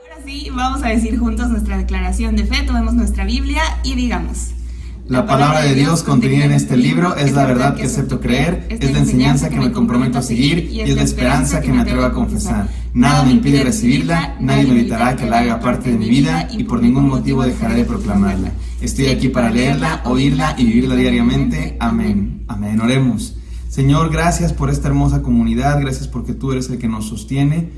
Ahora sí, vamos a decir juntos nuestra declaración de fe. Tomemos nuestra Biblia y digamos: La palabra de Dios contenida en este libro es la verdad que acepto creer, es la enseñanza que me comprometo a seguir y es la esperanza que me atrevo a confesar. Nada me impide recibirla, nadie me evitará que la haga parte de mi vida y por ningún motivo dejaré de proclamarla. Estoy aquí para leerla, oírla y vivirla diariamente. Amén. Amén. Oremos. Señor, gracias por esta hermosa comunidad, gracias porque tú eres el que nos sostiene.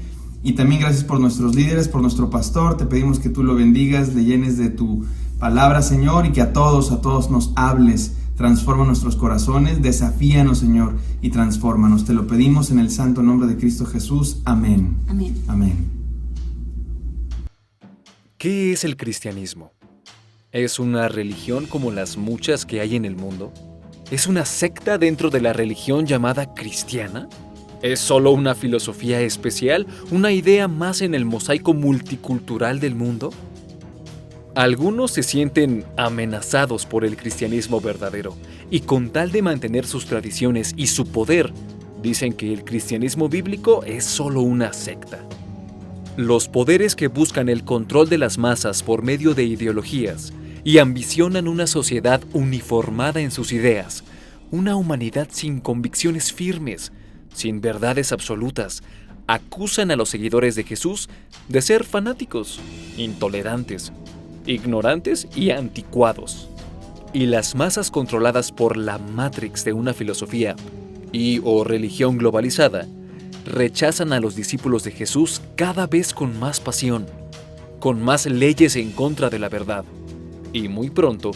Y también gracias por nuestros líderes, por nuestro pastor. Te pedimos que tú lo bendigas, le llenes de tu palabra, Señor, y que a todos nos hables. Transforma nuestros corazones, desafíanos, Señor, y transfórmanos. Te lo pedimos en el santo nombre de Cristo Jesús. Amén. Amén. Amén. ¿Qué es el cristianismo? ¿Es una religión como las muchas que hay en el mundo? ¿Es una secta dentro de la religión llamada cristiana? ¿Es solo una filosofía especial, una idea más en el mosaico multicultural del mundo? Algunos se sienten amenazados por el cristianismo verdadero y con tal de mantener sus tradiciones y su poder, dicen que el cristianismo bíblico es solo una secta. Los poderes que buscan el control de las masas por medio de ideologías y ambicionan una sociedad uniformada en sus ideas, una humanidad sin convicciones firmes, sin verdades absolutas, acusan a los seguidores de Jesús de ser fanáticos, intolerantes, ignorantes y anticuados. Y las masas controladas por la matrix de una filosofía o religión globalizada rechazan a los discípulos de Jesús cada vez con más pasión, con más leyes en contra de la verdad, y muy pronto,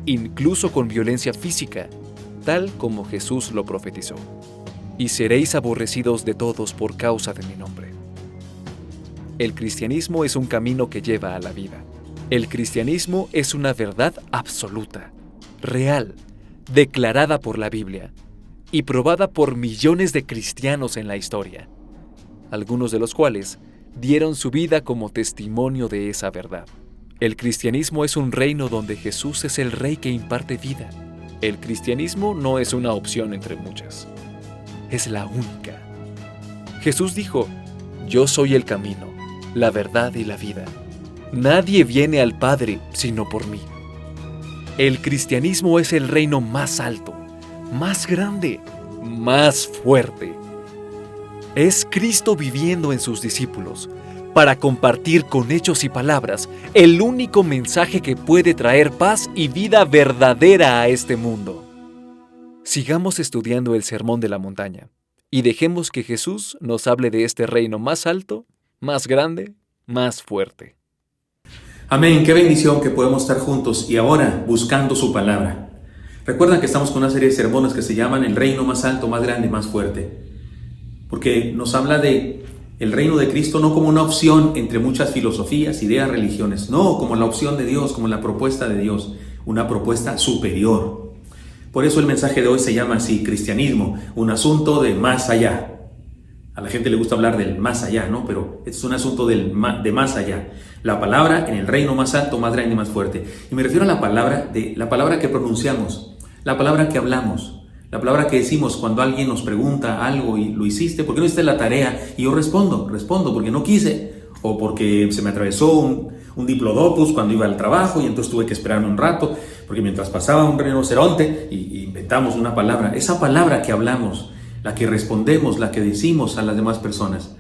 incluso con violencia física, tal como Jesús lo profetizó. Y seréis aborrecidos de todos por causa de mi nombre. El cristianismo es un camino que lleva a la vida. El cristianismo es una verdad absoluta, real, declarada por la Biblia y probada por millones de cristianos en la historia, algunos de los cuales dieron su vida como testimonio de esa verdad. El cristianismo es un reino donde Jesús es el Rey que imparte vida. El cristianismo no es una opción entre muchas. Es la única. Jesús dijo: yo soy el camino, la verdad y la vida. Nadie viene al Padre sino por mí. El cristianismo es el reino más alto, más grande, más fuerte. Es Cristo viviendo en sus discípulos para compartir con hechos y palabras el único mensaje que puede traer paz y vida verdadera a este mundo. Sigamos estudiando el Sermón de la Montaña y dejemos que Jesús nos hable de este reino más alto, más grande, más fuerte. Amén, qué bendición que podemos estar juntos y ahora buscando su palabra. Recuerdan que estamos con una serie de sermones que se llaman El reino más alto, más grande, más fuerte. Porque nos habla de el reino de Cristo no como una opción entre muchas filosofías, ideas, religiones. No, como la opción de Dios, como la propuesta de Dios. Una propuesta superior. Por eso el mensaje de hoy se llama así: cristianismo, un asunto de más allá. A la gente le gusta hablar del más allá, ¿no? Pero es un asunto de más allá. La palabra en el reino más alto, más grande y más fuerte. Y me refiero a la palabra que pronunciamos, la palabra que hablamos, la palabra que decimos cuando alguien nos pregunta algo y lo hiciste, ¿por qué no hiciste la tarea? Y yo respondo porque no quise, o porque se me atravesó un diplodocus cuando iba al trabajo y entonces tuve que esperarme un rato, porque mientras pasaba un rinoceronte y inventamos una palabra, esa palabra que hablamos, la que respondemos, la que decimos a las demás personas.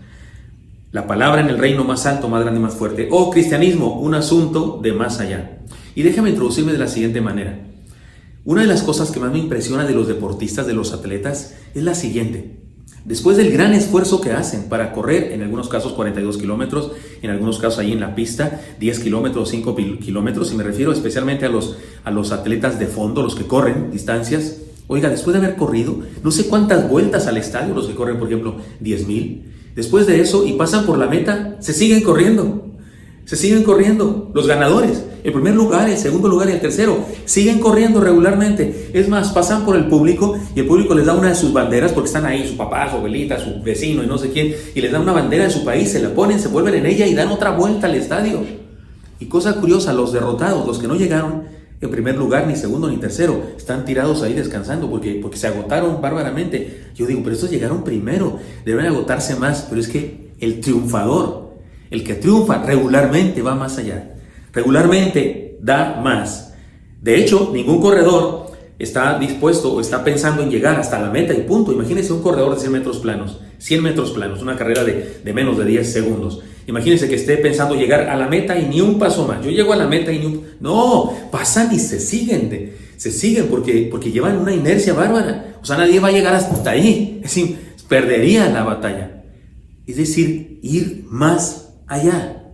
La palabra en el reino más alto, más grande y más fuerte. O cristianismo, un asunto de más allá. Y déjame introducirme de la siguiente manera. Una de las cosas que más me impresiona de los deportistas, de los atletas, es la siguiente. Después del gran esfuerzo que hacen para correr, en algunos casos 42 kilómetros, en algunos casos ahí en la pista, 10 kilómetros, 5 kilómetros, y me refiero especialmente a los atletas de fondo, los que corren distancias. Oiga, después de haber corrido, no sé cuántas vueltas al estadio, los que corren, por ejemplo, 10,000, después de eso, y pasan por la meta, se siguen corriendo, los ganadores, el primer lugar, el segundo lugar y el tercero, siguen corriendo regularmente. Es más, pasan por el público y el público les da una de sus banderas, porque están ahí su papá, su abuelita, su vecino y no sé quién, y les da una bandera de su país, se la ponen, se vuelven en ella y dan otra vuelta al estadio. Y cosa curiosa, los derrotados, los que no llegaron, en primer lugar, ni segundo, ni tercero. Están tirados ahí descansando porque se agotaron bárbaramente. Yo digo, pero estos llegaron primero, deben agotarse más. Pero es que el triunfador, el que triunfa regularmente va más allá. Regularmente da más. De hecho, ningún corredor está dispuesto o está pensando en llegar hasta la meta y punto. Imagínense un corredor de 100 metros planos, una carrera de menos de 10 segundos. Imagínense que esté pensando llegar a la meta y ni un paso más. Yo llego a la meta y ni un... No, pasan y se siguen porque llevan una inercia bárbara. O sea, nadie va a llegar hasta ahí. Es decir, perdería la batalla. Es decir, ir más allá.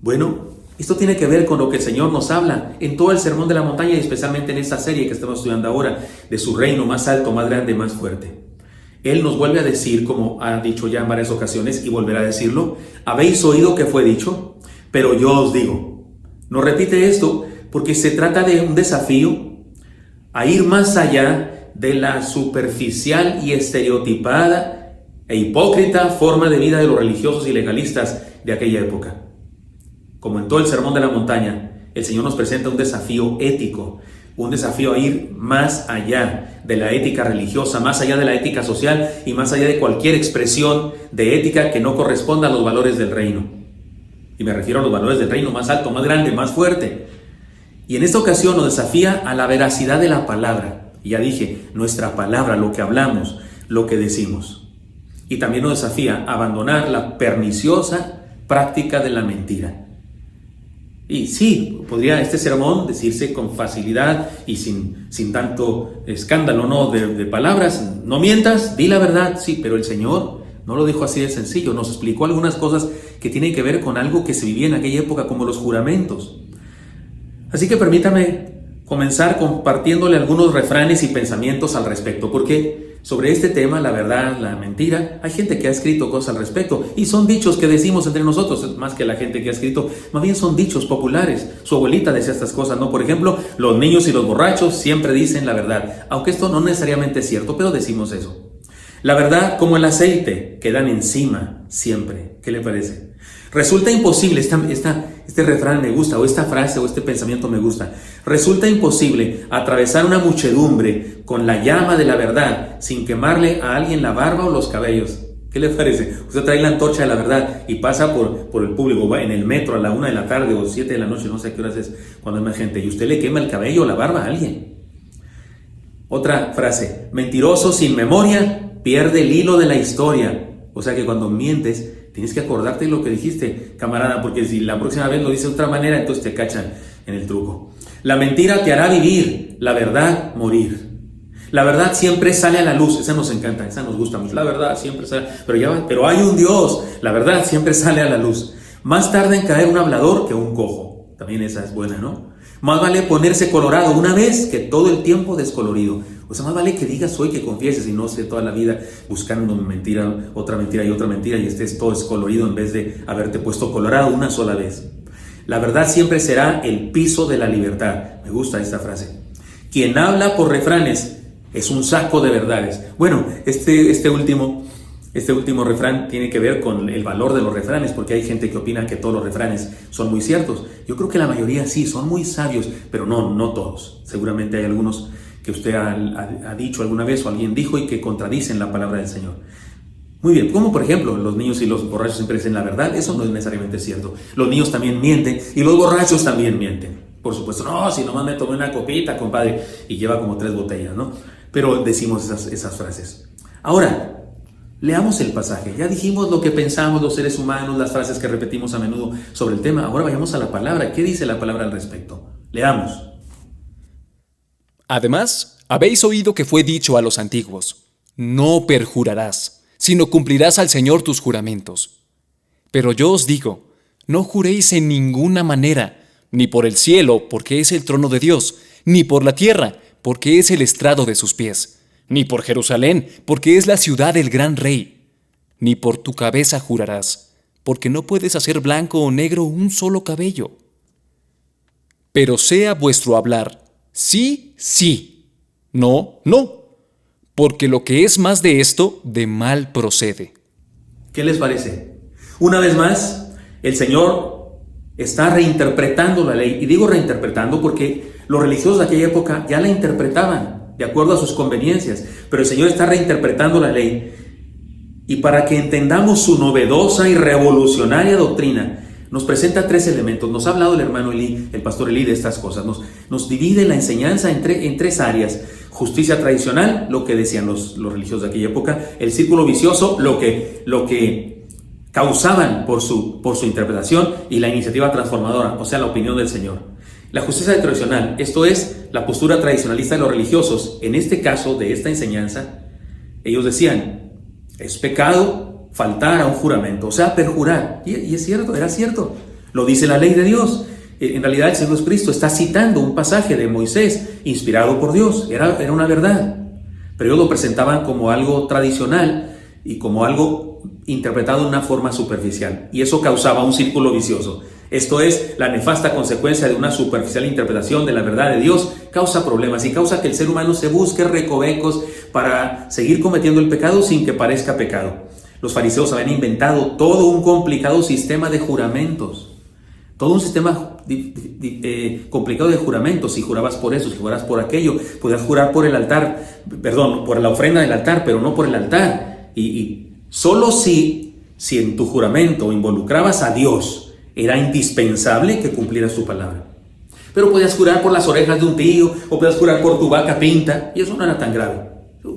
Bueno, esto tiene que ver con lo que el Señor nos habla en todo el Sermón de la Montaña y especialmente en esta serie que estamos estudiando ahora, de su reino más alto, más grande, más fuerte. Él nos vuelve a decir, como ha dicho ya en varias ocasiones y volverá a decirlo, habéis oído que fue dicho, pero yo os digo. Nos repite esto porque se trata de un desafío a ir más allá de la superficial y estereotipada e hipócrita forma de vida de los religiosos y legalistas de aquella época. Como en todo el Sermón de la Montaña, el Señor nos presenta un desafío ético, un desafío a ir más allá de la ética religiosa, más allá de la ética social y más allá de cualquier expresión de ética que no corresponda a los valores del reino. Y me refiero a los valores del reino más alto, más grande, más fuerte. Y en esta ocasión nos desafía a la veracidad de la palabra. Y ya dije, nuestra palabra, lo que hablamos, lo que decimos. Y también nos desafía a abandonar la perniciosa práctica de la mentira. Y sí, podría este sermón decirse con facilidad y sin tanto escándalo, ¿no? de palabras. No mientas, di la verdad. Sí, pero el Señor no lo dijo así de sencillo. Nos explicó algunas cosas que tienen que ver con algo que se vivía en aquella época, como los juramentos. Así que permítame comenzar compartiéndole algunos refranes y pensamientos al respecto, porque sobre este tema, la verdad, la mentira, hay gente que ha escrito cosas al respecto y son dichos que decimos entre nosotros, más que la gente que ha escrito, más bien son dichos populares. Su abuelita decía estas cosas, ¿no? Por ejemplo, los niños y los borrachos siempre dicen la verdad, aunque esto no necesariamente es cierto, pero decimos eso. La verdad, como el aceite, quedan encima siempre. ¿Qué le parece? Resulta imposible, este refrán me gusta, o esta frase o este pensamiento me gusta. Resulta imposible atravesar una muchedumbre con la llama de la verdad sin quemarle a alguien la barba o los cabellos. ¿Qué le parece? Usted trae la antorcha de la verdad y pasa por el público, va en el metro a la 1 de la tarde o 7 de la noche, no sé a qué horas es cuando hay más gente, y usted le quema el cabello o la barba a alguien. Otra frase, mentiroso sin memoria pierde el hilo de la historia. O sea que cuando mientes tienes que acordarte de lo que dijiste, camarada, porque si la próxima vez lo dices de otra manera, entonces te cachan en el truco. La mentira te hará vivir, la verdad morir. La verdad siempre sale a la luz, esa nos encanta, esa nos gusta mucho. La verdad siempre sale, pero hay un Dios, la verdad siempre sale a la luz. Más tarda en caer un hablador que un cojo, también esa es buena, ¿no? Más vale ponerse colorado una vez que todo el tiempo descolorido. O sea, más vale que digas hoy que confieses y no sé toda la vida buscando mentira, otra mentira y estés todo descolorido en vez de haberte puesto colorado una sola vez. La verdad siempre será el piso de la libertad. Me gusta esta frase. Quien habla por refranes es un saco de verdades. Bueno, este último refrán tiene que ver con el valor de los refranes, porque hay gente que opina que todos los refranes son muy ciertos. Yo creo que la mayoría sí, son muy sabios, pero no todos. Seguramente hay algunos que usted ha dicho alguna vez o alguien dijo y que contradicen la palabra del Señor. Muy bien, como por ejemplo, los niños y los borrachos siempre dicen la verdad, eso no es necesariamente cierto. Los niños también mienten y los borrachos también mienten. Por supuesto, no, si nomás me tomé una copita, compadre, y lleva como 3 botellas, ¿no? Pero decimos esas frases. Ahora, leamos el pasaje. Ya dijimos lo que pensamos los seres humanos, las frases que repetimos a menudo sobre el tema. Ahora vayamos a la palabra. ¿Qué dice la palabra al respecto? Leamos. Además, habéis oído que fue dicho a los antiguos, no perjurarás, sino cumplirás al Señor tus juramentos. Pero yo os digo, no juréis en ninguna manera, ni por el cielo, porque es el trono de Dios, ni por la tierra, porque es el estrado de sus pies, ni por Jerusalén, porque es la ciudad del gran rey, ni por tu cabeza jurarás, porque no puedes hacer blanco o negro un solo cabello. Pero sea vuestro hablar, sí, sí, no, no, porque lo que es más de esto, de mal procede. ¿Qué les parece? Una vez más, el Señor está reinterpretando la ley. Y digo reinterpretando porque los religiosos de aquella época ya la interpretaban de acuerdo a sus conveniencias, pero el Señor está reinterpretando la ley. Y para que entendamos su novedosa y revolucionaria doctrina, nos presenta 3 elementos. Nos ha hablado el hermano Eli, el pastor Eli, de estas cosas. Nos divide la enseñanza en 3 áreas. Justicia tradicional, lo que decían los religiosos de aquella época. El círculo vicioso, lo que causaban por su interpretación. Y la iniciativa transformadora, o sea, la opinión del Señor. La justicia tradicional, esto es la postura tradicionalista de los religiosos. En este caso, de esta enseñanza, ellos decían, es pecado faltar a un juramento, o sea, perjurar. Y es cierto, era cierto. Lo dice la ley de Dios. En realidad el Señor Jesucristo está citando un pasaje de Moisés, inspirado por Dios. Era una verdad. Pero ellos lo presentaban como algo tradicional y como algo interpretado de una forma superficial. Y eso causaba un círculo vicioso. Esto es, la nefasta consecuencia de una superficial interpretación de la verdad de Dios causa problemas y causa que el ser humano se busque recovecos para seguir cometiendo el pecado sin que parezca pecado. Los fariseos habían inventado todo un complicado sistema de juramentos, todo un sistema complicado de juramentos. Si jurabas por eso, si jurabas por aquello, podías jurar por el altar, por la ofrenda del altar, pero no por el altar. Y solo si en tu juramento involucrabas a Dios, era indispensable que cumplieras tu palabra. Pero podías jurar por las orejas de un tío, o podías jurar por tu vaca pinta, y eso no era tan grave.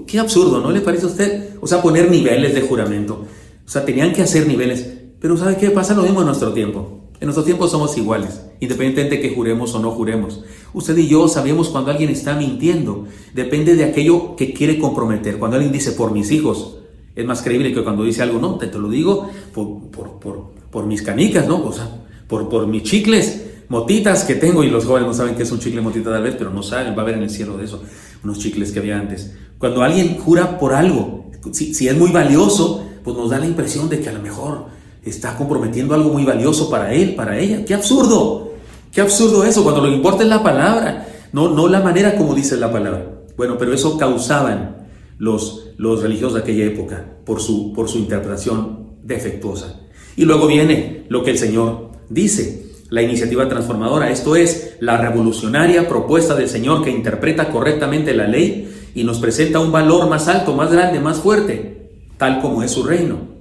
Qué absurdo, ¿no le parece a usted? O sea, poner niveles de juramento. O sea, tenían que hacer niveles. Pero ¿sabe qué? Pasa lo mismo en nuestro tiempo. En nuestro tiempo somos iguales, independientemente de que juremos o no juremos. Usted y yo sabemos cuando alguien está mintiendo. Depende de aquello que quiere comprometer. Cuando alguien dice, por mis hijos, es más creíble que cuando dice algo, no, te lo digo por mis canicas, ¿no? O sea, por mis chicles, motitas que tengo. Y los jóvenes no saben qué es un chicle motita tal vez, pero no saben, va a haber en el cielo de eso, unos chicles que había antes. Cuando alguien jura por algo, si es muy valioso, pues nos da la impresión de que a lo mejor está comprometiendo algo muy valioso para él, para ella. ¡Qué absurdo! ¡Qué absurdo eso! Cuando lo que importa es la palabra, no la manera como dice la palabra. Bueno, pero eso causaban los religiosos de aquella época por su interpretación defectuosa. Y luego viene lo que el Señor dice, la iniciativa transformadora. Esto es la revolucionaria propuesta del Señor que interpreta correctamente la ley y nos presenta un valor más alto, más grande, más fuerte, tal como es su reino.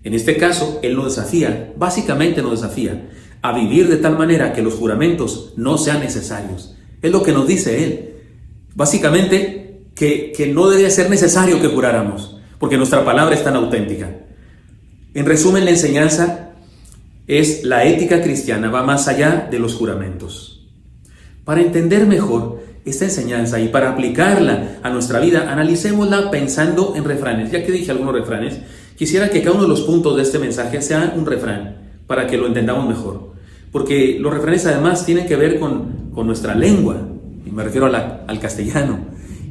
En este caso, Él nos desafía, básicamente nos desafía, a vivir de tal manera que los juramentos no sean necesarios. Es lo que nos dice Él. Básicamente, que no debe ser necesario que juráramos, porque nuestra palabra es tan auténtica. En resumen, la enseñanza es la ética cristiana, va más allá de los juramentos. Para entender mejor esta enseñanza y para aplicarla a nuestra vida, analicémosla pensando en refranes. Ya que dije algunos refranes, quisiera que cada uno de los puntos de este mensaje sea un refrán para que lo entendamos mejor. Porque los refranes además tienen que ver con nuestra lengua, y me refiero al castellano,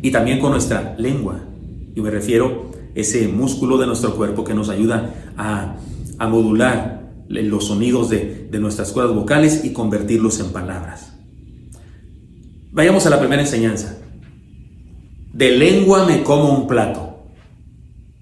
y también con nuestra lengua, y me refiero a ese músculo de nuestro cuerpo que nos ayuda a modular los sonidos de nuestras cuerdas vocales y convertirlos en palabras. Vayamos a la primera enseñanza. De lengua me como un plato.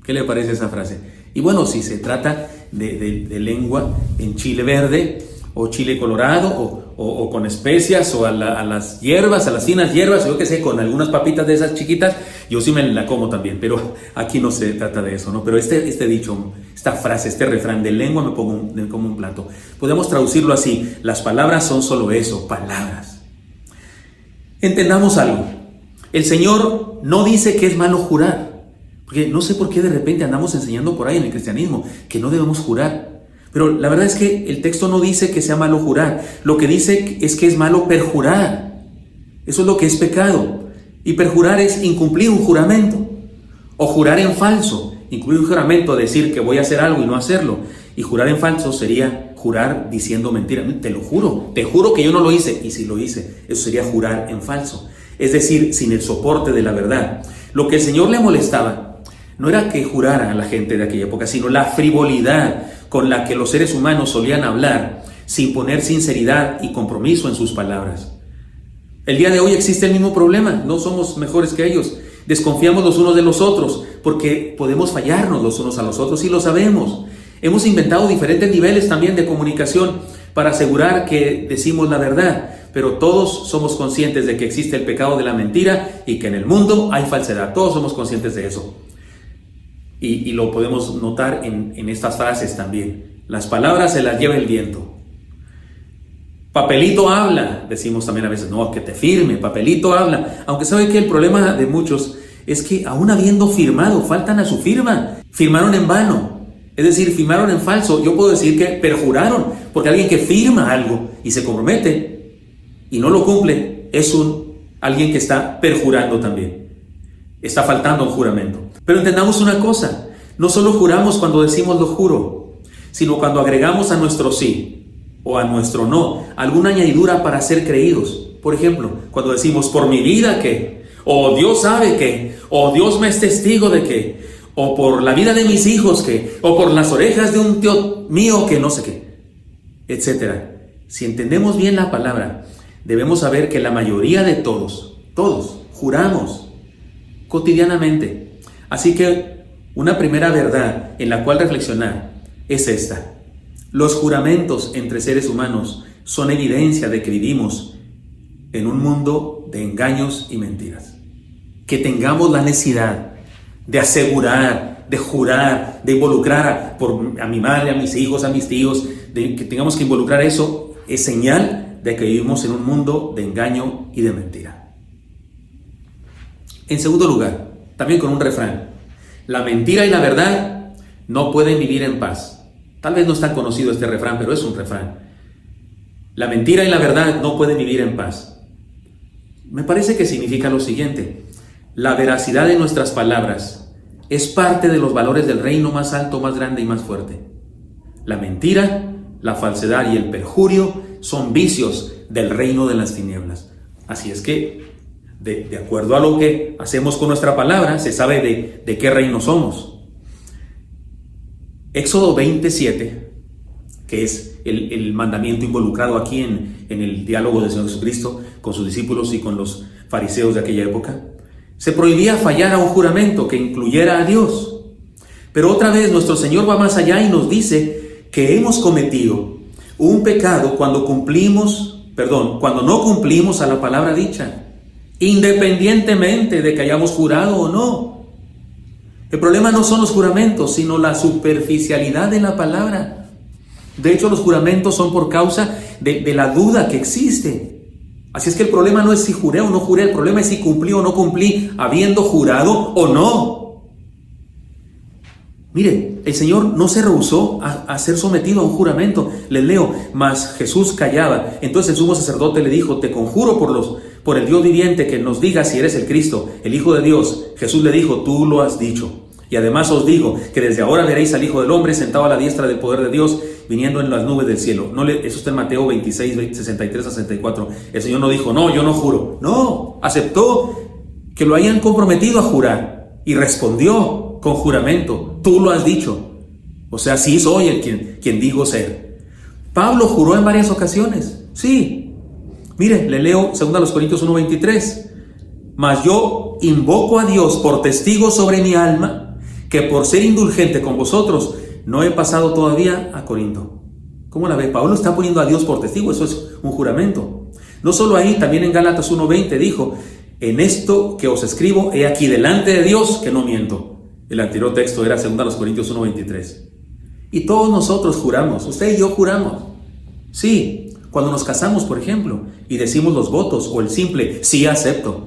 ¿Qué le parece esa frase? Y bueno, si se trata de lengua en chile verde o chile colorado o con especias o a las hierbas, a las finas hierbas, yo que sé, con algunas papitas de esas chiquitas, yo sí me la como también, pero aquí no se trata de eso, ¿no? Pero este dicho, esta frase, este refrán, de lengua me como un plato, podemos traducirlo así: las palabras son solo eso, palabras. Entendamos algo. El Señor no dice que es malo jurar, porque no sé por qué de repente andamos enseñando por ahí en el cristianismo que no debemos jurar. Pero la verdad es que el texto no dice que sea malo jurar. Lo que dice es que es malo perjurar. Eso es lo que es pecado. Y perjurar es incumplir un juramento. O jurar en falso. Incumplir un juramento, decir que voy a hacer algo y no hacerlo. Y jurar en falso sería jurar diciendo mentira. Te lo juro, te juro que yo no lo hice. Y si lo hice, eso sería jurar en falso. Es decir, sin el soporte de la verdad. Lo que el Señor le molestaba no era que jurara a la gente de aquella época, sino la frivolidad con la que los seres humanos solían hablar sin poner sinceridad y compromiso en sus palabras. El día de hoy existe el mismo problema. No somos mejores que ellos. Desconfiamos los unos de los otros porque podemos fallarnos los unos a los otros y lo sabemos. Hemos inventado diferentes niveles también de comunicación para asegurar que decimos la verdad, pero todos somos conscientes de que existe el pecado de la mentira y que en el mundo hay falsedad. Todos somos conscientes de eso. Y lo podemos notar en estas frases también. Las palabras se las lleva el viento. Papelito habla, decimos también a veces, no, que te firme, papelito habla. Aunque sabe que el problema de muchos es que aún habiendo firmado, faltan a su firma. Firmaron en vano, es decir, firmaron en falso. Yo puedo decir que perjuraron, porque alguien que firma algo y se compromete y no lo cumple, es alguien que está perjurando también. Está faltando un juramento. Pero entendamos una cosa, no solo juramos cuando decimos lo juro, sino cuando agregamos a nuestro sí o a nuestro no alguna añadidura para ser creídos. Por ejemplo, cuando decimos por mi vida que, o Dios sabe que, o Dios me es testigo de que, o por la vida de mis hijos que, o por las orejas de un tío mío que no sé qué, etcétera. Si entendemos bien la palabra, debemos saber que la mayoría de todos juramos cotidianamente. Así que una primera verdad en la cual reflexionar es esta: los juramentos entre seres humanos son evidencia de que vivimos en un mundo de engaños y mentiras. Que tengamos la necesidad de asegurar, de jurar, de involucrar a mi madre, a mis hijos, a mis tíos, que tengamos que involucrar eso, es señal de que vivimos en un mundo de engaño y de mentira. En segundo lugar, también con un refrán: la mentira y la verdad no pueden vivir en paz. Tal vez no es tan conocido este refrán, pero es un refrán. La mentira y la verdad no pueden vivir en paz. Me parece que significa lo siguiente: la veracidad de nuestras palabras es parte de los valores del reino más alto, más grande y más fuerte. La mentira, la falsedad y el perjurio son vicios del reino de las tinieblas. Así es que, de acuerdo a lo que hacemos con nuestra palabra, se sabe de qué reino somos. Éxodo 27, que es el mandamiento involucrado aquí en el diálogo del Señor Jesucristo con sus discípulos y con los fariseos de aquella época, se prohibía fallar a un juramento que incluyera a Dios. Pero otra vez nuestro Señor va más allá y nos dice que hemos cometido un pecado cuando no cumplimos a la palabra dicha, independientemente de que hayamos jurado o no. El problema no son los juramentos, sino la superficialidad de la palabra. De hecho, los juramentos son por causa de la duda que existe. Así es que el problema no es si juré o no juré, el problema es si cumplí o no cumplí, habiendo jurado o no. Mire, el Señor no se rehusó a ser sometido a un juramento. Les leo: mas Jesús callaba. Entonces el sumo sacerdote le dijo: te conjuro por el Dios viviente que nos digas si eres el Cristo, el Hijo de Dios. Jesús le dijo: tú lo has dicho. Y además os digo que desde ahora veréis al Hijo del Hombre sentado a la diestra del poder de Dios, viniendo en las nubes del cielo. Eso está en Mateo 26, 63 a 64. El Señor no dijo: no, yo no juro. No, aceptó que lo hayan comprometido a jurar y respondió con juramento: tú lo has dicho. O sea, sí soy el quien digo ser. Pablo juró en varias ocasiones. Sí. Mire, le leo 2 Corintios 1:23. Mas yo invoco a Dios por testigo sobre mi alma, que por ser indulgente con vosotros no he pasado todavía a Corinto. ¿Cómo la ve? Pablo está poniendo a Dios por testigo, eso es un juramento. No solo ahí, también en Gálatas 1:20 dijo: en esto que os escribo, he aquí delante de Dios que no miento. El anterior texto era 2 Corintios 1:23. Y todos nosotros juramos, usted y yo juramos. Sí, cuando nos casamos, por ejemplo, y decimos los votos o el simple sí acepto.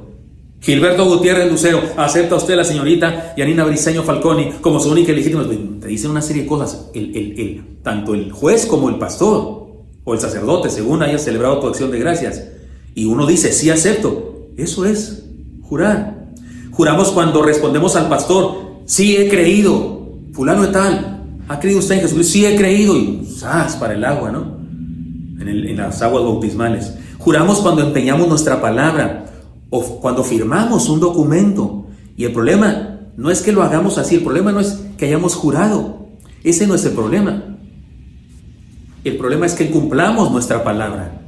Gilberto Gutiérrez Lucero, ¿acepta usted a la señorita Yanina Briceño Falconi como su única y legítima? Te dicen una serie de cosas, tanto el juez como el pastor o el sacerdote, según hayas celebrado tu acción de gracias. Y uno dice, sí acepto. Eso es jurar. Juramos cuando respondemos al pastor: sí he creído. Fulano de tal, ¿ha creído usted en Jesucristo? Sí he creído. Y ¡zas! Para el agua, ¿no? En las aguas bautismales. Juramos cuando empeñamos nuestra palabra o cuando firmamos un documento. Y el problema no es que lo hagamos así, el problema no es que hayamos jurado. Ese no es el problema. El problema es que cumplamos nuestra palabra,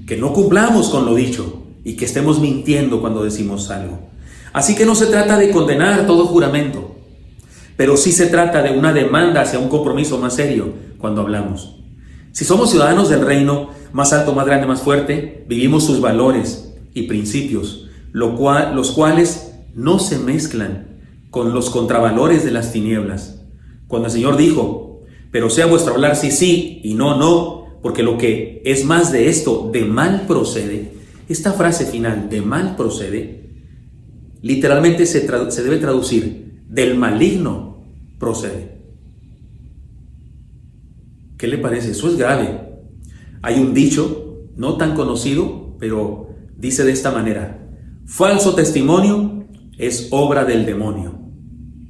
que no cumplamos con lo dicho y que estemos mintiendo cuando decimos algo. Así que no se trata de condenar todo juramento, pero sí se trata de una demanda hacia un compromiso más serio cuando hablamos. Si somos ciudadanos del reino más alto, más grande, más fuerte, vivimos sus valores y principios, los cuales no se mezclan con los contravalores de las tinieblas. Cuando el Señor dijo, pero sea vuestro hablar sí, sí y no, no, porque lo que es más de esto, de mal procede. Esta frase final, de mal procede, literalmente se debe traducir, del maligno procede. ¿Qué le parece? Eso es grave. Hay un dicho, no tan conocido, pero dice de esta manera: falso testimonio es obra del demonio.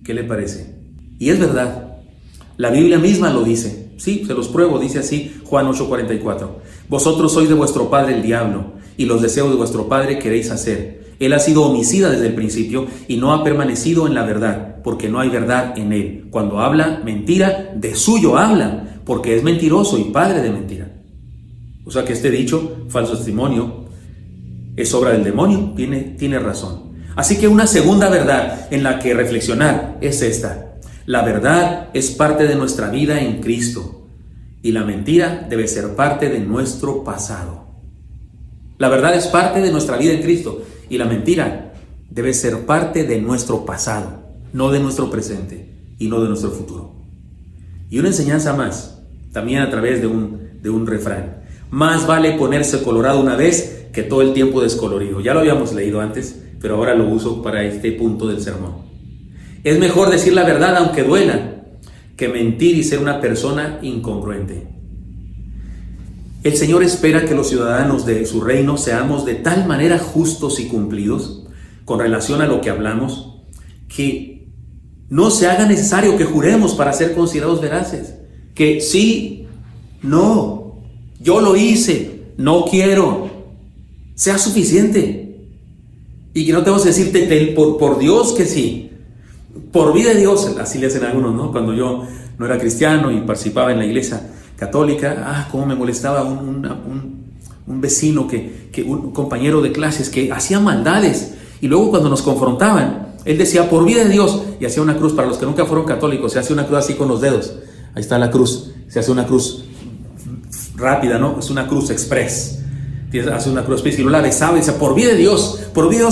¿Qué le parece? Y es verdad. La Biblia misma lo dice. Sí, se los pruebo, dice así Juan 8:44. Vosotros sois de vuestro padre el diablo, y los deseos de vuestro padre queréis hacer. Él ha sido homicida desde el principio y no ha permanecido en la verdad, porque no hay verdad en él. Cuando habla mentira, de suyo habla, porque es mentiroso y padre de mentira. O sea que este dicho, falso testimonio, es obra del demonio, tiene razón. Así que una segunda verdad en la que reflexionar es esta: la verdad es parte de nuestra vida en Cristo y la mentira debe ser parte de nuestro pasado. La verdad es parte de nuestra vida en Cristo y la mentira debe ser parte de nuestro pasado, no de nuestro presente y no de nuestro futuro. Y una enseñanza más, también a través de un refrán: más vale ponerse colorado una vez que todo el tiempo descolorido. Ya lo habíamos leído antes, pero ahora lo uso para este punto del sermón. Es mejor decir la verdad aunque duela, que mentir y ser una persona incongruente. El Señor espera que los ciudadanos de su reino seamos de tal manera justos y cumplidos con relación a lo que hablamos, que no se haga necesario que juremos para ser considerados veraces. Que sí, no, yo lo hice, no quiero, sea suficiente. Y que no tenemos que decirte por Dios que sí, por vida de Dios. Así le hacen algunos, ¿no? Cuando yo no era cristiano y participaba en la iglesia católica, cómo me molestaba un vecino, un compañero de clases que hacía maldades, y luego cuando nos confrontaban, él decía por vida de Dios, y hacía una cruz. Para los que nunca fueron católicos, se hace una cruz así con los dedos. Ahí está la cruz, se hace una cruz rápida, ¿no? Es una cruz express. Hace una cruz express y no la besaba y decía por vida de Dios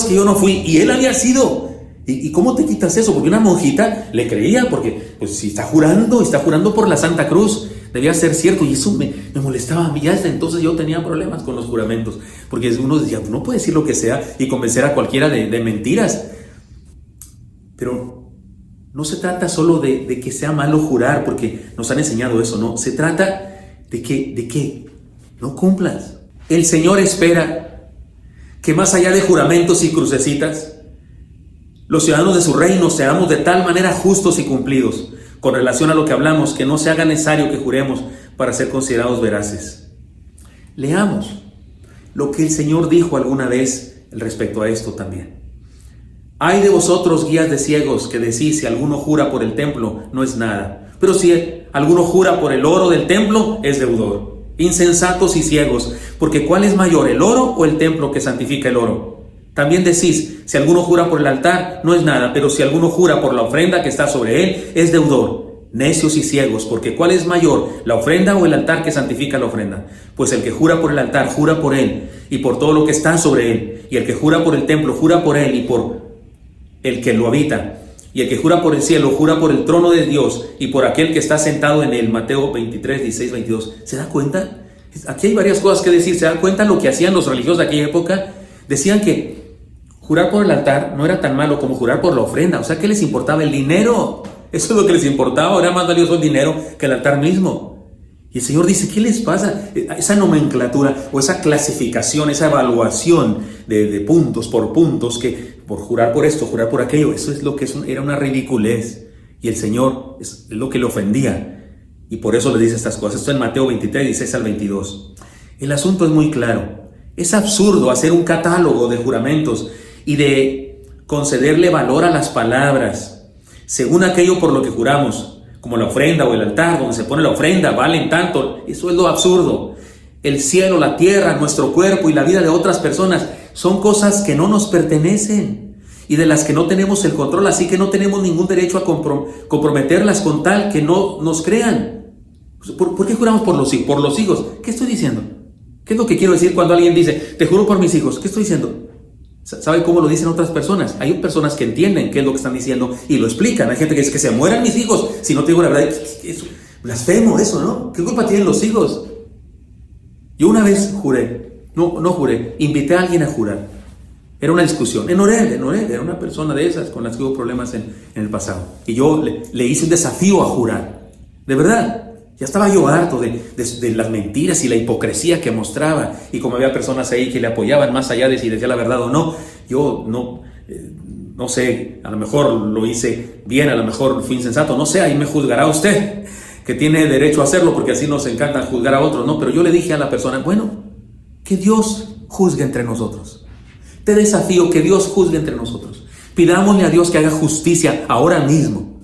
que yo no fui, y él había sido. ¿Y cómo te quitas eso? Porque una monjita le creía, porque pues si está jurando por la Santa Cruz, debía ser cierto. Y eso me molestaba a mí. Ya desde entonces yo tenía problemas con los juramentos, porque uno decía, no puede decir lo que sea y convencer a cualquiera de mentiras. Pero no se trata solo de que sea malo jurar, porque nos han enseñado eso, no. Se trata de que no cumplas. El Señor espera que más allá de juramentos y crucecitas, los ciudadanos de su reino seamos de tal manera justos y cumplidos con relación a lo que hablamos, que no se haga necesario que juremos para ser considerados veraces. Leamos lo que el Señor dijo alguna vez respecto a esto también. Ay de vosotros, guías de ciegos, que decís, si alguno jura por el templo, no es nada, pero si alguno jura por el oro del templo, es deudor. Insensatos y ciegos, porque ¿cuál es mayor, el oro o el templo que santifica el oro? También decís, si alguno jura por el altar, no es nada, pero si alguno jura por la ofrenda que está sobre él, es deudor. Necios y ciegos, porque ¿cuál es mayor, la ofrenda o el altar que santifica la ofrenda? Pues el que jura por el altar, jura por él y por todo lo que está sobre él. Y el que jura por el templo, jura por él y por el que lo habita. Y el que jura por el cielo, jura por el trono de Dios y por aquel que está sentado en él. Mateo 23, 16, 22. ¿Se da cuenta? Aquí hay varias cosas que decir. ¿Se da cuenta lo que hacían los religiosos de aquella época? Decían que jurar por el altar no era tan malo como jurar por la ofrenda. O sea, ¿qué les importaba? El dinero. Eso es lo que les importaba. Era más valioso el dinero que el altar mismo. Y el Señor dice, ¿qué les pasa? Esa nomenclatura o esa clasificación, esa evaluación de puntos por puntos, que por jurar por esto, jurar por aquello, eso es lo que era una ridiculez. Y el Señor es lo que le ofendía. Y por eso le dice estas cosas. Esto en Mateo 23, 16 al 22. El asunto es muy claro. Es absurdo hacer un catálogo de juramentos y de concederle valor a las palabras según aquello por lo que juramos, como la ofrenda o el altar donde se pone la ofrenda, valen tanto. Eso es lo absurdo. El cielo, la tierra, nuestro cuerpo y la vida de otras personas son cosas que no nos pertenecen y de las que no tenemos el control, así que no tenemos ningún derecho a comprometerlas con tal que no nos crean. ¿Por qué juramos por los hijos? Por los hijos. ¿Qué estoy diciendo? ¿Qué es lo que quiero decir cuando alguien dice, te juro por mis hijos? ¿Qué estoy diciendo? ¿Sabe cómo lo dicen otras personas? Hay personas que entienden qué es lo que están diciendo y lo explican. Hay gente que dice que se mueran mis hijos si no te digo la verdad. Es blasfemo eso, ¿no? ¿Qué culpa tienen los hijos? Yo una vez juré, no juré, invité a alguien a jurar. Era una discusión. En Orel, era una persona de esas con las que hubo problemas en el pasado. Y yo le hice un desafío a jurar. De verdad. Ya estaba yo harto de las mentiras y la hipocresía que mostraba. Y como había personas ahí que le apoyaban más allá de si decía la verdad o no, yo no sé, a lo mejor lo hice bien, a lo mejor fui insensato, no sé, ahí me juzgará usted, que tiene derecho a hacerlo porque así nos encanta juzgar a otros, ¿no? Pero yo le dije a la persona, bueno, que Dios juzgue entre nosotros. Te desafío que Dios juzgue entre nosotros. Pidámosle a Dios que haga justicia ahora mismo.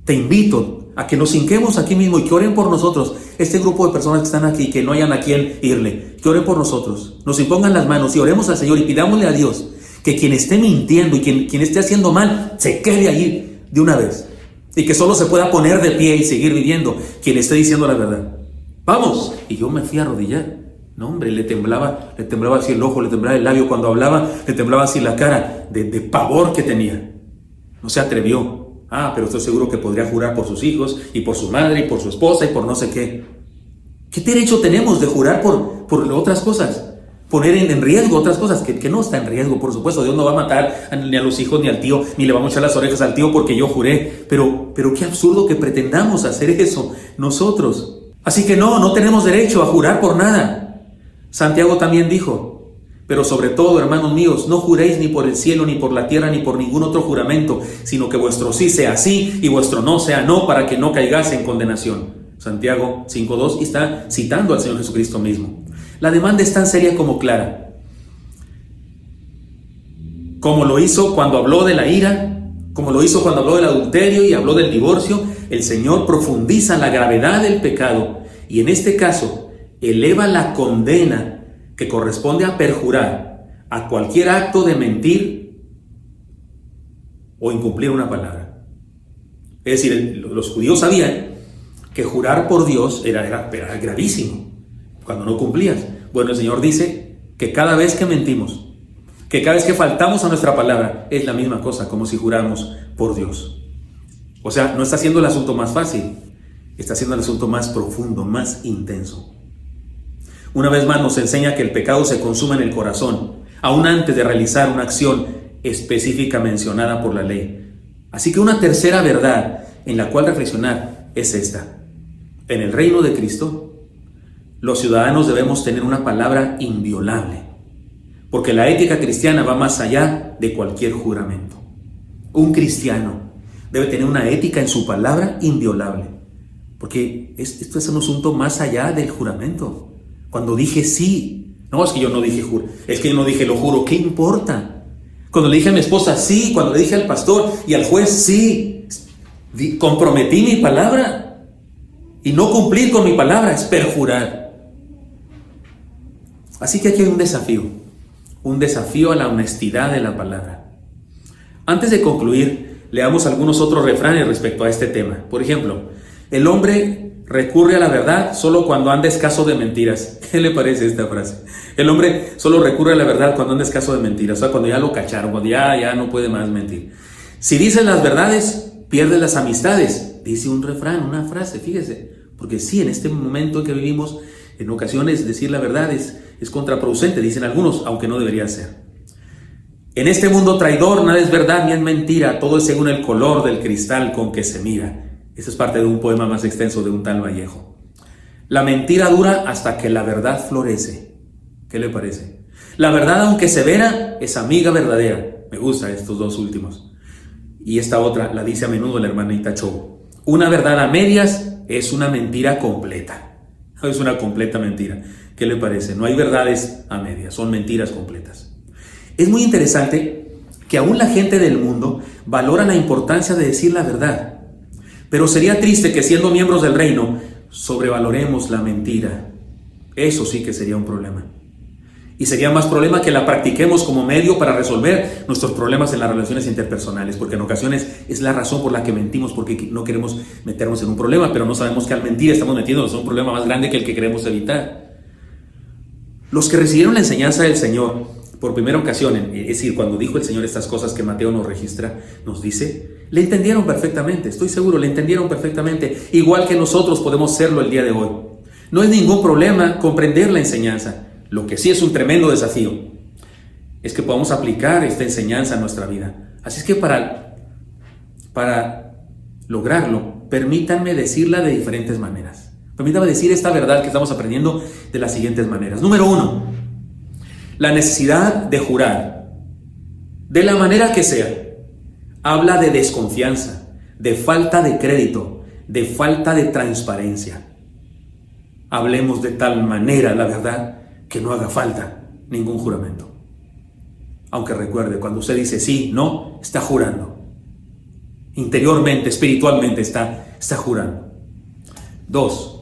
Te invito a que nos hinquemos aquí mismo y que oren por nosotros. Este grupo de personas que están aquí, que no hayan a quién irle, que oren por nosotros. Nos impongan las manos y oremos al Señor y pidámosle a Dios que quien esté mintiendo y quien esté haciendo mal, se quede allí de una vez. Y que solo se pueda poner de pie y seguir viviendo quien esté diciendo la verdad. ¡Vamos! Y yo me fui a arrodillar. No, hombre, le temblaba así el ojo, le temblaba el labio cuando hablaba, le temblaba así la cara de pavor que tenía. No se atrevió. Pero estoy seguro que podría jurar por sus hijos y por su madre y por su esposa y por no sé qué. ¿Qué derecho tenemos de jurar por otras cosas? Poner en riesgo otras cosas que no está en riesgo, por supuesto. Dios no va a matar ni a los hijos ni al tío, ni le vamos a echar las orejas al tío porque yo juré. Pero qué absurdo que pretendamos hacer eso nosotros. Así que no tenemos derecho a jurar por nada. Santiago también dijo, pero sobre todo, hermanos míos, no juréis ni por el cielo, ni por la tierra, ni por ningún otro juramento, sino que vuestro sí sea sí y vuestro no sea no, para que no caigáis en condenación. Santiago 5:2, y está citando al Señor Jesucristo mismo. La demanda es tan seria como clara. Como lo hizo cuando habló de la ira, como lo hizo cuando habló del adulterio y habló del divorcio, el Señor profundiza la gravedad del pecado y en este caso eleva la condena que corresponde a perjurar a cualquier acto de mentir o incumplir una palabra. Es decir, los judíos sabían que jurar por Dios era gravísimo cuando no cumplías. Bueno, el Señor dice que cada vez que mentimos, que cada vez que faltamos a nuestra palabra, es la misma cosa, como si juráramos por Dios. O sea, no está haciendo el asunto más fácil, está haciendo el asunto más profundo, más intenso. Una vez más nos enseña que el pecado se consuma en el corazón, aún antes de realizar una acción específica mencionada por la ley. Así que una tercera verdad en la cual reflexionar es esta. En el reino de Cristo, los ciudadanos debemos tener una palabra inviolable, porque la ética cristiana va más allá de cualquier juramento. Un cristiano debe tener una ética en su palabra inviolable, porque esto es un asunto más allá del juramento. Cuando dije sí, no, es que yo no dije juro, es que yo no dije lo juro, ¿qué importa? Cuando le dije a mi esposa sí, cuando le dije al pastor y al juez sí, comprometí mi palabra, y no cumplir con mi palabra es perjurar. Así que aquí hay un desafío a la honestidad de la palabra. Antes de concluir, leamos algunos otros refranes respecto a este tema. Por ejemplo, el hombre recurre a la verdad solo cuando anda escaso de mentiras. ¿Qué le parece esta frase? El hombre solo recurre a la verdad cuando anda escaso de mentiras, o sea, cuando ya lo cacharon, cuando ya no puede más mentir. Si dices las verdades, pierdes las amistades. Dice un refrán, una frase, fíjese. Porque sí, en este momento en que vivimos, en ocasiones decir la verdad es contraproducente, dicen algunos, aunque no debería ser. En este mundo traidor nada es verdad ni es mentira, todo es según el color del cristal con que se mira. Esta es parte de un poema más extenso de un tal Vallejo. La mentira dura hasta que la verdad florece. ¿Qué le parece? La verdad, aunque severa, es amiga verdadera. Me gustan estos dos últimos. Y esta otra la dice a menudo la hermanita Cho. Una verdad a medias es una mentira completa. Es una completa mentira. ¿Qué le parece? No hay verdades a medias, son mentiras completas. Es muy interesante que aún la gente del mundo valora la importancia de decir la verdad. Pero sería triste que siendo miembros del reino sobrevaloremos la mentira. Eso sí que sería un problema. Y sería más problema que la practiquemos como medio para resolver nuestros problemas en las relaciones interpersonales, porque en ocasiones es la razón por la que mentimos, porque no queremos meternos en un problema, pero no sabemos que al mentir estamos metiéndonos en un problema más grande que el que queremos evitar. Los que recibieron la enseñanza del Señor por primera ocasión, es decir, cuando dijo el Señor estas cosas que Mateo nos registra, nos dice, le entendieron perfectamente, estoy seguro, le entendieron perfectamente, igual que nosotros podemos serlo el día de hoy. No es ningún problema comprender la enseñanza. Lo que sí es un tremendo desafío es que podamos aplicar esta enseñanza a nuestra vida. Así es que para lograrlo, permítanme decirla de diferentes maneras. Permítanme decir esta verdad que estamos aprendiendo de las siguientes maneras. Número 1, la necesidad de jurar, de la manera que sea, habla de desconfianza, de falta de crédito, de falta de transparencia. Hablemos de tal manera, la verdad, que no haga falta ningún juramento. Aunque recuerde, cuando usted dice sí, no, está jurando. Interiormente, espiritualmente está jurando. 2.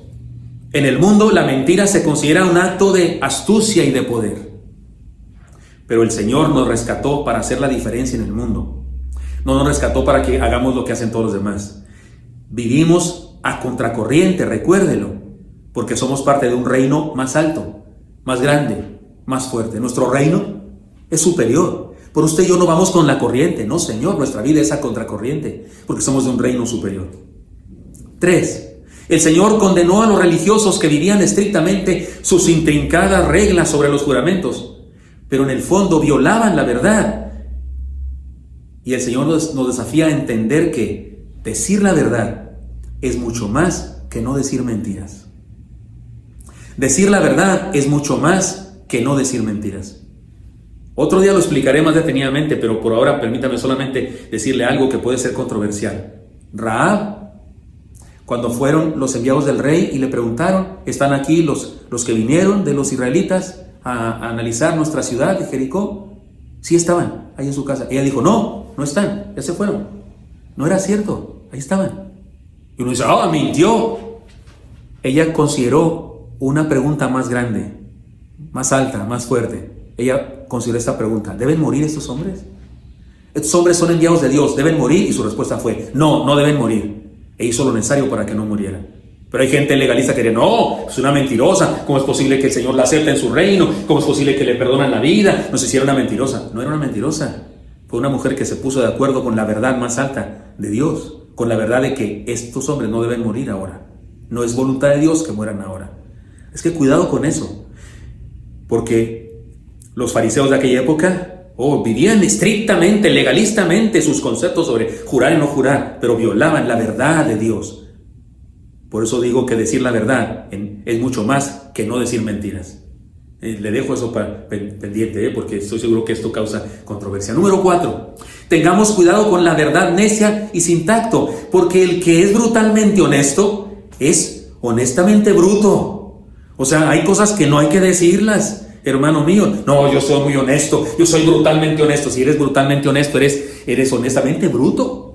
En el mundo la mentira se considera un acto de astucia y de poder. Pero el Señor nos rescató para hacer la diferencia en el mundo. No nos rescató para que hagamos lo que hacen todos los demás. Vivimos a contracorriente, recuérdelo, porque somos parte de un reino más alto, más grande, más fuerte. Nuestro reino es superior. Por usted y yo no vamos con la corriente. No, Señor, nuestra vida es a contracorriente, porque somos de un reino superior. 3. El Señor condenó a los religiosos que vivían estrictamente sus intrincadas reglas sobre los juramentos, pero en el fondo violaban la verdad. Y el Señor nos desafía a entender que decir la verdad es mucho más que no decir mentiras. Decir la verdad es mucho más que no decir mentiras. Otro día lo explicaré más detenidamente, pero por ahora permítame solamente decirle algo que puede ser controversial. Rahab, cuando fueron los enviados del rey y le preguntaron, ¿están aquí los que vinieron de los israelitas a analizar nuestra ciudad de Jericó? Sí estaban, ahí en su casa. Ella dijo, no están, ya se fueron. No era cierto, ahí estaban. Y uno dice, mintió. Ella consideró una pregunta más grande, más alta, más fuerte. Ella consideró esta pregunta: ¿deben morir estos hombres? Estos hombres son enviados de Dios, ¿deben morir? Y su respuesta fue: no deben morir. E hizo lo necesario para que no murieran. Pero hay gente legalista que dice: no, es una mentirosa. ¿Cómo es posible que el Señor la acepte en su reino? ¿Cómo es posible que le perdonan la vida? No sé si era una mentirosa. No era una mentirosa. Fue una mujer que se puso de acuerdo con la verdad más alta de Dios, con la verdad de que estos hombres no deben morir ahora. No es voluntad de Dios que mueran ahora. Es que cuidado con eso, porque los fariseos de aquella época vivían estrictamente, legalistamente sus conceptos sobre jurar y no jurar, pero violaban la verdad de Dios. Por eso digo que decir la verdad es mucho más que no decir mentiras. Le dejo eso pendiente, porque estoy seguro que esto causa controversia. Número 4, tengamos cuidado con la verdad necia y sin tacto, porque el que es brutalmente honesto es honestamente bruto. O sea, hay cosas que no hay que decirlas, hermano mío. No, yo soy muy honesto, yo soy brutalmente honesto. Si eres brutalmente honesto, eres honestamente bruto.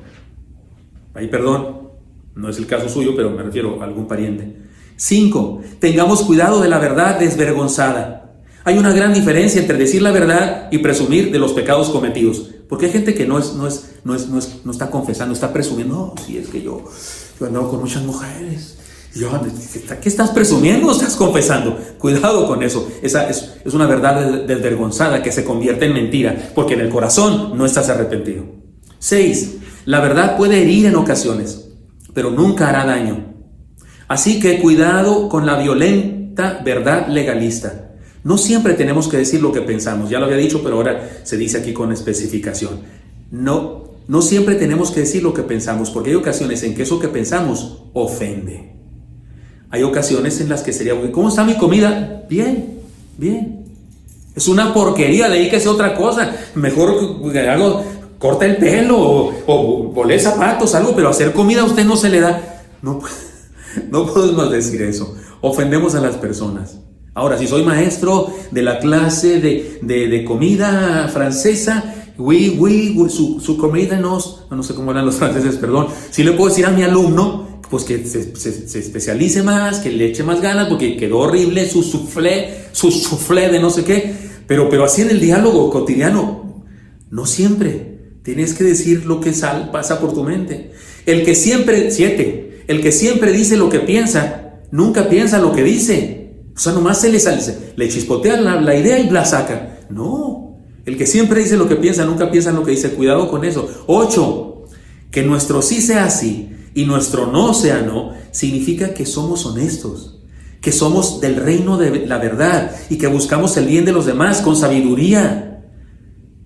Ay, perdón, no es el caso suyo, pero me refiero a algún pariente. 5, tengamos cuidado de la verdad desvergonzada. Hay una gran diferencia entre decir la verdad y presumir de los pecados cometidos. Porque hay gente que no está confesando, está presumiendo. No, si es que yo he andado con muchas mujeres. ¿Qué estás presumiendo o estás confesando? Cuidado con eso. Esa es una verdad desvergonzada que se convierte en mentira, porque en el corazón no estás arrepentido. 6, la verdad puede herir en ocasiones, pero nunca hará daño. Así que cuidado con la violenta verdad legalista. No siempre tenemos que decir lo que pensamos. Ya lo había dicho, pero ahora se dice aquí con especificación. No siempre tenemos que decir lo que pensamos, porque hay ocasiones en que eso que pensamos ofende. Hay ocasiones en las que sería: ¿cómo está mi comida? Bien. Es una porquería, dedíquese a otra cosa. Mejor corta el pelo o volé zapatos, algo, pero hacer comida a usted no se le da. No podemos decir eso. Ofendemos a las personas. Ahora, si soy maestro de la clase de comida francesa, su comida no sé cómo hablan los franceses, perdón. Si le puedo decir a mi alumno, pues que se especialice más, que le eche más ganas, porque quedó horrible su soufflé de no sé qué. Pero así en el diálogo cotidiano, no siempre. Tienes que decir lo que pasa por tu mente. El que siempre dice lo que piensa, nunca piensa lo que dice. O sea, nomás le chispotea la idea y la saca. No, el que siempre dice lo que piensa, nunca piensa lo que dice. Cuidado con eso. 8, que nuestro sí sea sí y nuestro no sea no, significa que somos honestos, que somos del reino de la verdad y que buscamos el bien de los demás con sabiduría.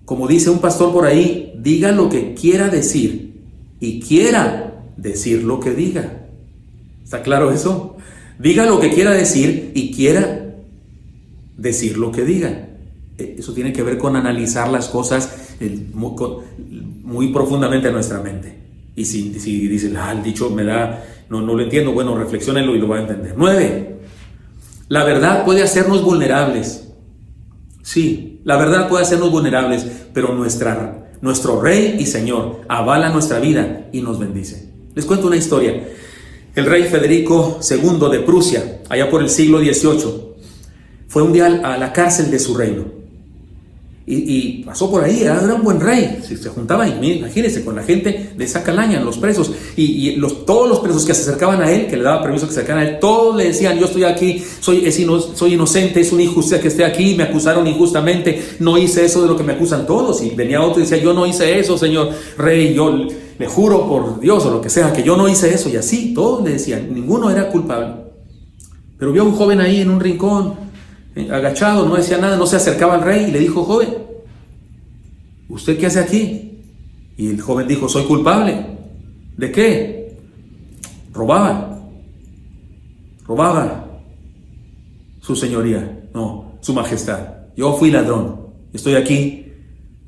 Como dice un pastor por ahí, diga lo que quiera decir y quiera decir lo que diga. ¿Está claro eso? Diga lo que quiera decir y quiera decir lo que diga. Eso tiene que ver con analizar las cosas muy profundamente en nuestra mente. Y si dice, el dicho no lo entiendo, bueno, reflexiónenlo y lo va a entender. 9. La verdad puede hacernos vulnerables. Sí, la verdad puede hacernos vulnerables, pero nuestro Rey y Señor avala nuestra vida y nos bendice. Les cuento una historia. El rey Federico II de Prusia, allá por el siglo XVIII, fue un día a la cárcel de su reino. Y pasó por ahí, era un buen rey. Se juntaba, imagínense, con la gente de esa calaña, los presos. Todos los presos que se acercaban a él, que le daba permiso que se acercaran a él, todos le decían: yo estoy aquí, soy inocente, es una injusticia que esté aquí, me acusaron injustamente, no hice eso de lo que me acusan todos. Y venía otro y decía: yo no hice eso, señor rey, yo le juro por Dios o lo que sea, que yo no hice eso. Y así, todos le decían, ninguno era culpable. Pero vio a un joven ahí en un rincón, agachado, no decía nada, no se acercaba al rey y le dijo: joven, ¿usted qué hace aquí? Y el joven dijo: soy culpable. ¿De qué? Robaba, su señoría, no, su majestad. Yo fui ladrón, estoy aquí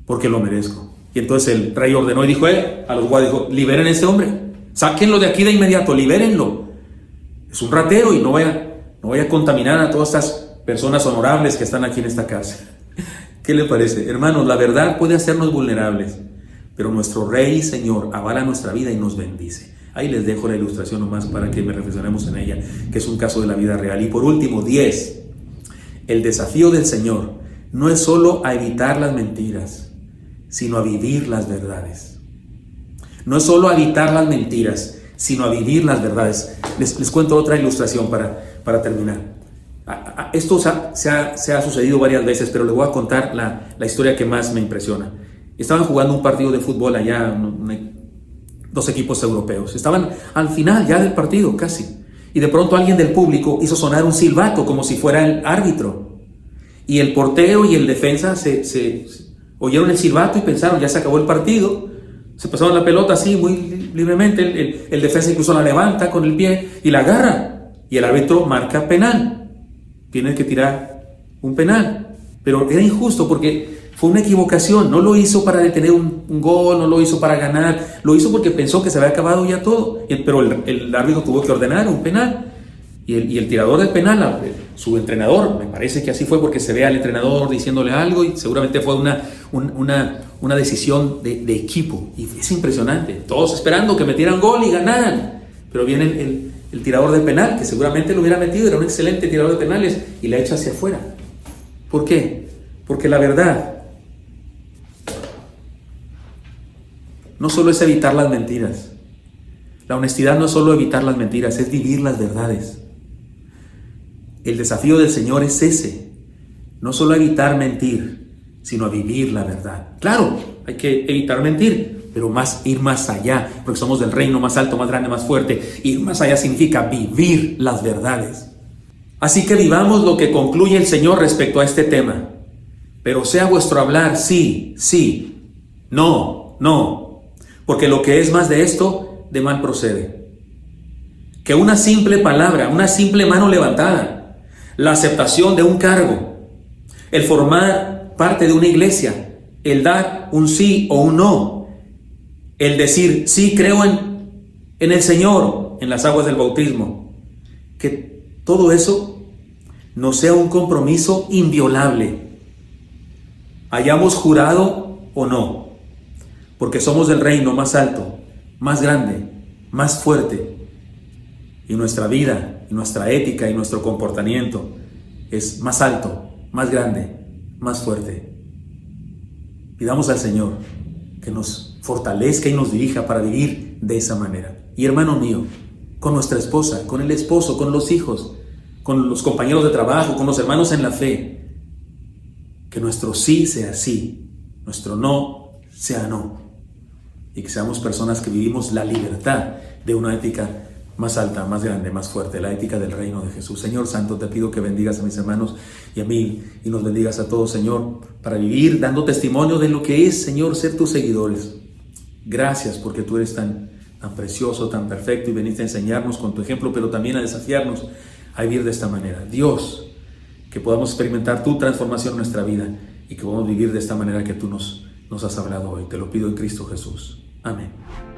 porque lo merezco. Y entonces el rey ordenó y dijo a los guardias, dijo: liberen a ese hombre, sáquenlo de aquí de inmediato, libérenlo. Es un ratero y no vaya a contaminar a todas estas personas honorables que están aquí en esta casa. ¿Qué le parece? Hermanos, la verdad puede hacernos vulnerables, pero nuestro Rey y Señor avala nuestra vida y nos bendice. Ahí les dejo la ilustración nomás para que me reflexionemos en ella, que es un caso de la vida real. Y por último, 10. El desafío del Señor no es solo a evitar las mentiras, sino a vivir las verdades. No es solo a evitar las mentiras, sino a vivir las verdades. Les cuento otra ilustración para terminar. Esto se ha sucedido varias veces, pero les voy a contar la historia que más me impresiona. Estaban jugando un partido de fútbol allá, dos equipos europeos. Estaban al final ya del partido, casi. Y de pronto alguien del público hizo sonar un silbato como si fuera el árbitro. Y el portero y el defensa se oyeron el silbato y pensaron: ya se acabó el partido. Se pasaron la pelota así muy libremente. El defensa incluso la levanta con el pie y la agarra. Y el árbitro marca penal. Tienen que tirar un penal. Pero era injusto porque fue una equivocación. No lo hizo para detener un gol, no lo hizo para ganar. Lo hizo porque pensó que se había acabado ya todo. Pero el árbitro tuvo que ordenar un penal. Y el tirador del penal, su entrenador, me parece que así fue, porque se ve al entrenador diciéndole algo y seguramente fue una decisión de equipo. Y es impresionante. Todos esperando que metieran gol y ganaran. Pero viene el tirador de penal, que seguramente lo hubiera metido, era un excelente tirador de penales, y la echa hacia afuera. ¿Por qué? Porque la verdad no solo es evitar las mentiras. La honestidad no es solo evitar las mentiras, es vivir las verdades. El desafío del Señor es ese, no solo evitar mentir, sino a vivir la verdad. Claro, hay que evitar mentir, pero ir más allá, porque somos del reino más alto, más grande, más fuerte. Ir más allá significa vivir las verdades. Así que vivamos lo que concluye el Señor respecto a este tema. Pero sea vuestro hablar sí, sí, no, no, porque lo que es más de esto, de mal procede. Que una simple palabra, una simple mano levantada, la aceptación de un cargo, el formar parte de una iglesia, el dar un sí o un no, el decir: sí, creo en el Señor, en las aguas del bautismo, que todo eso no sea un compromiso inviolable, hayamos jurado o no, porque somos del reino más alto, más grande, más fuerte, y nuestra vida, y nuestra ética y nuestro comportamiento es más alto, más grande, más fuerte. Pidamos al Señor que nos fortalezca y nos dirija para vivir de esa manera. Y hermano mío, con nuestra esposa, con el esposo, con los hijos, con los compañeros de trabajo, con los hermanos en la fe, que nuestro sí sea sí, nuestro no sea no, y que seamos personas que vivimos la libertad de una ética más alta, más grande, más fuerte, la ética del reino de Jesús. Señor Santo, te pido que bendigas a mis hermanos y a mí, y nos bendigas a todos, Señor, para vivir dando testimonio de lo que es, Señor, ser tus seguidores. Gracias porque tú eres tan precioso, tan perfecto, y veniste a enseñarnos con tu ejemplo, pero también a desafiarnos a vivir de esta manera. Dios, que podamos experimentar tu transformación en nuestra vida y que podamos vivir de esta manera que tú nos has hablado hoy. Te lo pido en Cristo Jesús. Amén.